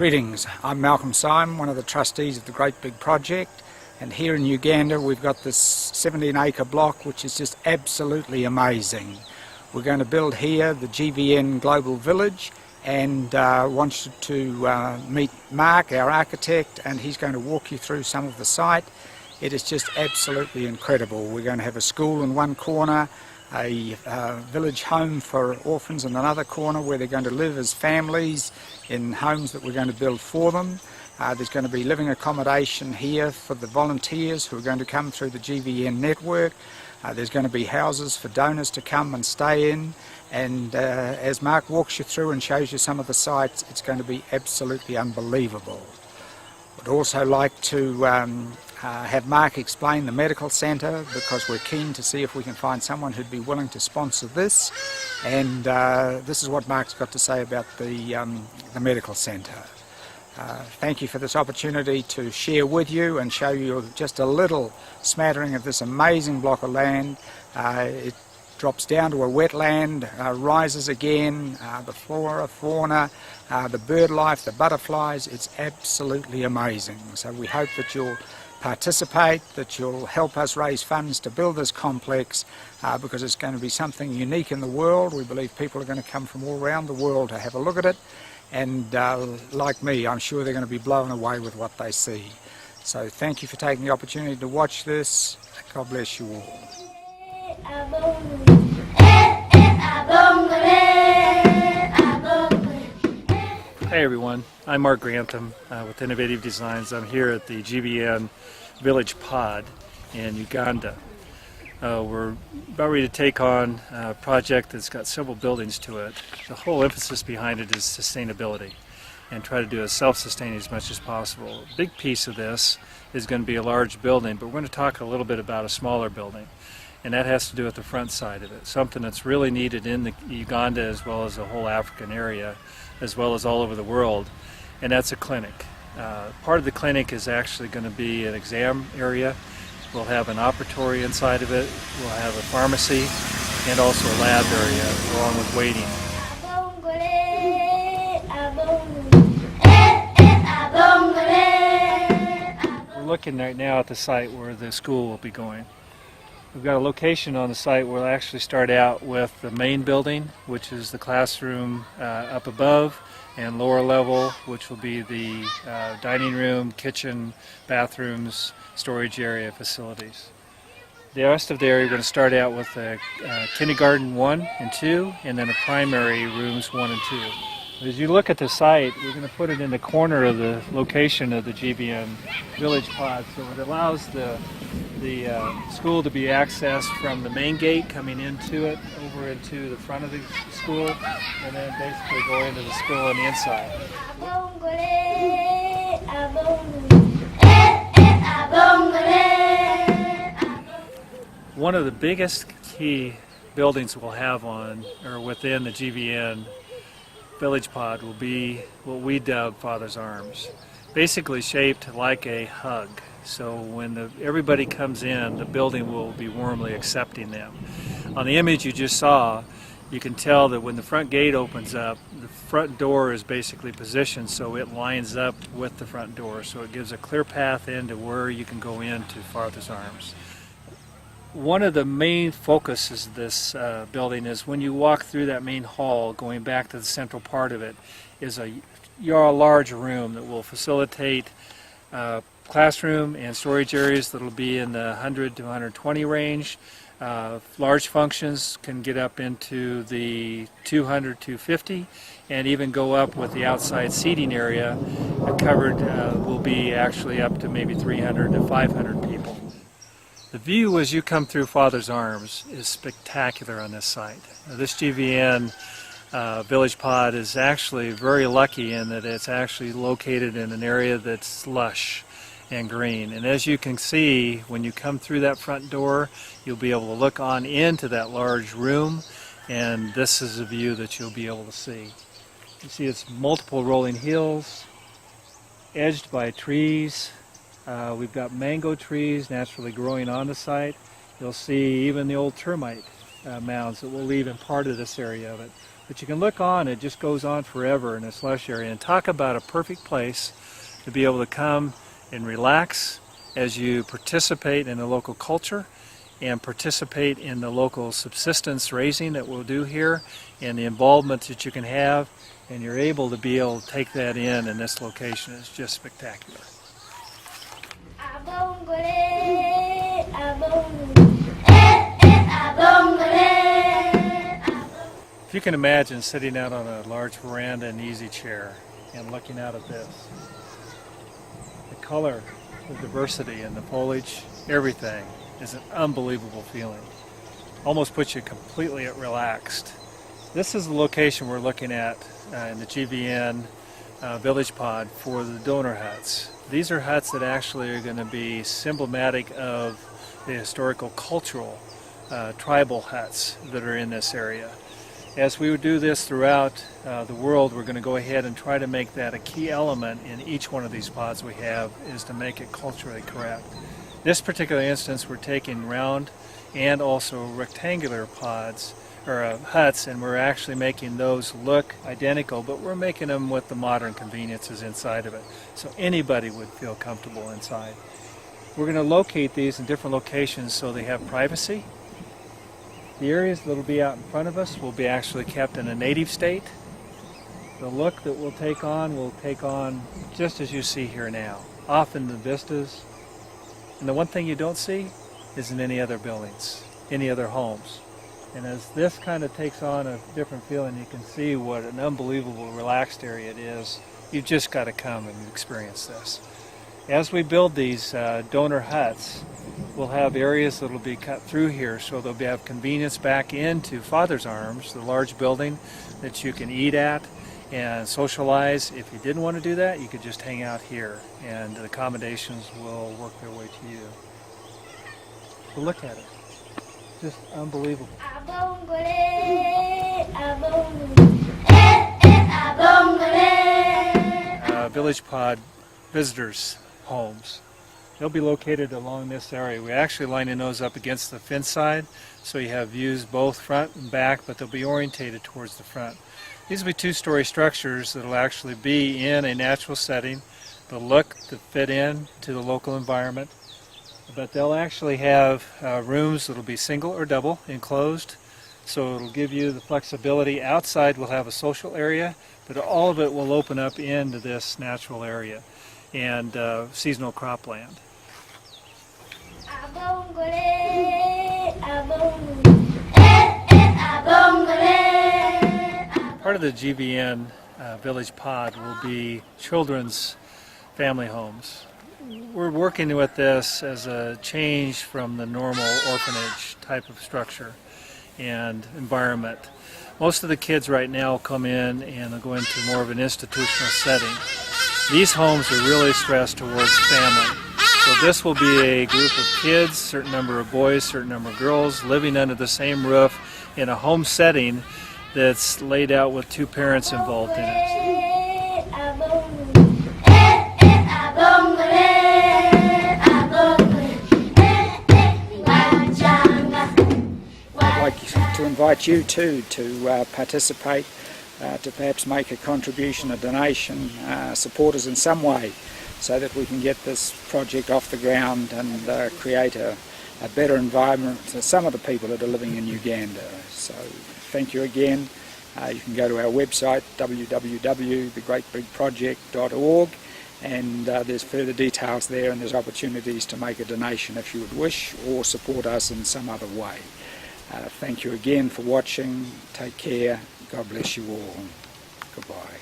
Greetings, I'm Malcolm Syme, one of the trustees of the Great Big Project, and here in Uganda we've got this 17-acre block which is just absolutely amazing. We're going to build here the GVN Global Village, and want you to meet Mark, our architect, and he's going to walk you through some of the site. It is just absolutely incredible. We're going to have a school in one corner, a village home for orphans in another corner where they're going to live as families in homes that we're going to build for them. There's going to be living accommodation here for the volunteers who are going to come through the GVN network. There's going to be houses for donors to come and stay in, and as Mark walks you through and shows you some of the sites, it's going to be absolutely unbelievable. I'd also like to have Mark explain the medical centre, because we're keen to see if we can find someone who'd be willing to sponsor this, and this is what Mark's got to say about the medical centre. Thank you for this opportunity to share with you and show you just a little smattering of this amazing block of land. It drops down to a wetland, rises again, the flora, fauna, the bird life, the butterflies. It's absolutely amazing. So we hope that you'll participate, that you'll help us raise funds to build this complex, because it's going to be something unique in the world. We believe people are going to come from all around the world to have a look at it, and like me, I'm sure they're going to be blown away with what they see. So thank you for taking the opportunity to watch this. God bless you all. Hey everyone, I'm Mark Grantham with Innovative Designs. I'm here at the GVN Village Pod in Uganda. We're about ready to take on a project that's got several buildings to it. The whole emphasis behind it is sustainability, and try to do a self-sustaining as much as possible. A big piece of this is going to be a large building, but we're going to talk a little bit about a smaller building, and that has to do with the front side of it, something that's really needed in the Uganda as well as the whole African area, as well as all over the world, and that's a clinic. Part of the clinic is actually going to be an exam area. We'll have an operatory inside of it, we'll have a pharmacy, and also a lab area along with waiting. We're looking right now at the site where the school will be going. We've got a location on the site where we'll actually start out with the main building, which is the classroom up above, and lower level, which will be the dining room, kitchen, bathrooms, storage area, facilities. The rest of the area, we're going to start out with kindergarten 1 and 2, and then the primary rooms 1 and 2. As you look at the site, we're going to put it in the corner of the location of the GVN Village Pod, so it allows the school to be accessed from the main gate coming into it, over into the front of the school, and then basically go into the school on the inside. One of the biggest key buildings we'll have on, or within the GVN Village Pod, will be what we dub Father's Arms. Basically shaped like a hug. So when everybody comes in, the building will be warmly accepting them. On the image you just saw, you can tell that when the front gate opens up, the front door is basically positioned so it lines up with the front door. So it gives a clear path into where you can go into Father's Arms. One of the main focuses of this building is when you walk through that main hall, going back to the central part of it, is a large room that will facilitate classroom and storage areas that will be in the 100 to 120 range. Large functions can get up into the 200 to 250, and even go up with the outside seating area covered will be actually up to maybe 300 to 500 people. The view as you come through Father's Arms is spectacular on this site. This GVN Village Pod is actually very lucky in that it's actually located in an area that's lush and green. And as you can see, when you come through that front door, you'll be able to look on into that large room, and this is a view that you'll be able to see. You see it's multiple rolling hills, edged by trees. We've got mango trees naturally growing on the site. You'll see even the old termite mounds that we'll leave in part of this area of it. But you can look on, it just goes on forever in this lush area. And talk about a perfect place to be able to come and relax as you participate in the local culture and participate in the local subsistence raising that we'll do here, and the involvement that you can have, and you're able to take that in this location is just spectacular. If you can imagine sitting out on a large veranda in an easy chair and looking out at this, the color, the diversity and the foliage, everything is an unbelievable feeling. Almost puts you completely relaxed. This is the location we're looking at in the GVN Village Pod for the donor huts. These are huts that actually are going to be symptomatic of the historical cultural tribal huts that are in this area. As we would do this throughout the world, we're going to go ahead and try to make that a key element in each one of these pods we have, is to make it culturally correct. This particular instance, we're taking round and also rectangular pods or huts, and we're actually making those look identical, but we're making them with the modern conveniences inside of it, so anybody would feel comfortable inside. We're going to locate these in different locations so they have privacy. The areas that will be out in front of us will be actually kept in a native state. The look that we'll take on just as you see here now, often the vistas. And the one thing you don't see is in any other buildings, any other homes. And as this kind of takes on a different feeling, you can see what an unbelievable relaxed area it is. You've just got to come and experience this. As we build these donor huts, we'll have areas that will be cut through here, so they'll have convenience back into Father's Arms, the large building that you can eat at and socialize. If you didn't want to do that, you could just hang out here, and the accommodations will work their way to you. But look at it. Just unbelievable. Village Pod visitors' homes. They'll be located along this area. We're actually lining those up against the fence side, so you have views both front and back, but they'll be orientated towards the front. These will be two-story structures that will actually be in a natural setting. They'll look to fit in to the local environment, but they'll actually have rooms that will be single or double enclosed, so it'll give you the flexibility. Outside we'll have a social area, but all of it will open up into this natural area and seasonal cropland. Part of the GVN Village Pod will be children's family homes. We're working with this as a change from the normal orphanage type of structure and environment. Most of the kids right now come in and they'll go into more of an institutional setting. These homes are really stressed towards family. So this will be a group of kids, certain number of boys, certain number of girls, living under the same roof in a home setting that's laid out with two parents involved in it. I'd like to invite you too to participate, to perhaps make a contribution, a donation, support us in some way, so that we can get this project off the ground and create a better environment for some of the people that are living in Uganda. So thank you again. You can go to our website www.thegreatbigproject.org, and there's further details there, and there's opportunities to make a donation if you would wish, or support us in some other way. Thank you again for watching. Take care. God bless you all. Goodbye.